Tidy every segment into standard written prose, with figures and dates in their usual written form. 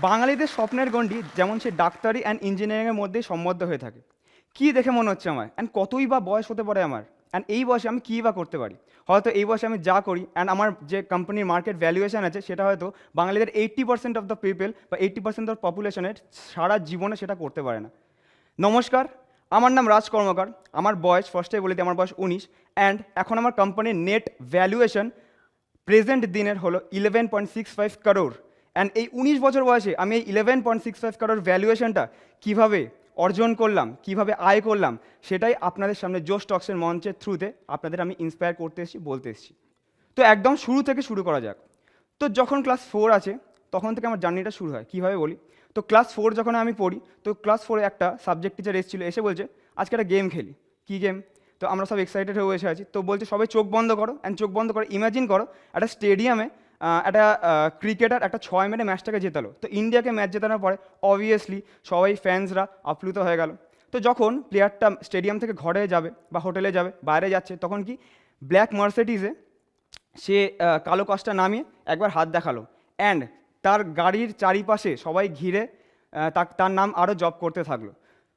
বাঙালিদের স্বপ্নের গণ্ডি যেমন সে ডাক্তারি অ্যান্ড ইঞ্জিনিয়ারিংয়ের মধ্যেই সম্বদ্ধ হয়ে থাকে। কী দেখে মনে হচ্ছে আমার অ্যান্ড কতই বা বয়স হতে পারে আমার, অ্যান্ড এই বয়সে আমি কী বা করতে পারি? হয়তো এই বয়সে আমি যা করি অ্যান্ড আমার যে কোম্পানির মার্কেট ভ্যালুয়েশন আছে সেটা হয়তো বাঙালিদের 80% অফ দ্য পিপল বা 80% অফ পপুলেশনের সারা জীবনে সেটা করতে পারে না। নমস্কার, আমার নাম রাজ কর্মকার। আমার বয়স ফার্স্টে বলে দিই, আমার বয়স 19, অ্যান্ড এখন আমার কোম্পানির নেট ভ্যালুয়েশন প্রেজেন্ট দিনের হলো 11.65 করোড়। অ্যান্ড এই 19 বছর বয়সে আমি এই 11.65 করোড় ভ্যালুয়েশনটা কীভাবে অর্জন করলাম, কীভাবে আয় করলাম, সেটাই আপনাদের সামনে জোশ টক্সের মঞ্চের থ্রুতে আপনাদের আমি ইন্সপায়ার করতে এসেছি, বলতে এসেছি। তো একদম শুরু থেকে শুরু করা যাক। তো যখন ক্লাস 4 আছে তখন থেকে আমার জার্নিটা শুরু হয়। কীভাবে বলি, তো ক্লাস 4 যখন আমি পড়ি, তো ক্লাস 4-এ একটা সাবজেক্ট টিচার এসেছিলো, এসে বলছে আজকে একটা গেম খেলি। কী গেম? তো আমরা সব এক্সাইটেড হয়ে বসে আছি। তো বলছে সবাই চোখ বন্ধ করো, অ্যান্ড চোখ বন্ধ করে ইমাজিন করো একটা স্টেডিয়ামে একটা ক্রিকেটার একটা 6 মেরে ম্যাচটাকে জেতালো। তো ইন্ডিয়াকে ম্যাচ জেতানোর পরে অবভিয়াসলি সবাই ফ্যান্সরা আপ্লুত হয়ে গেল। তো যখন প্লেয়ারটা স্টেডিয়াম থেকে ঘরে যাবে বা হোটেলে যাবে, বাইরে যাচ্ছে, তখন কি ব্ল্যাক মার্সিডিজে সে কালো কাজটা নামিয়ে একবার হাত দেখালো, অ্যান্ড তার গাড়ির চারিপাশে সবাই ঘিরে তার নাম আরও জপ করতে থাকলো।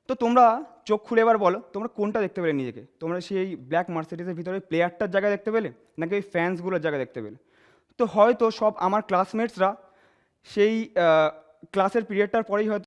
তো তোমরা চোখ খুলে এবার বলো, তোমরা কোনটা দেখতে পেলে নিজেকে? তোমরা সেই ব্ল্যাক মার্সিডিজের ভিতরে প্লেয়ারটার জায়গা দেখতে পেলে, নাকি ওই ফ্যান্সগুলোর জায়গা দেখতে পেলে? তো হয়তো সব আমার ক্লাসমেটসরা সেই ক্লাসের পিরিয়ডটার পরেই হয়তো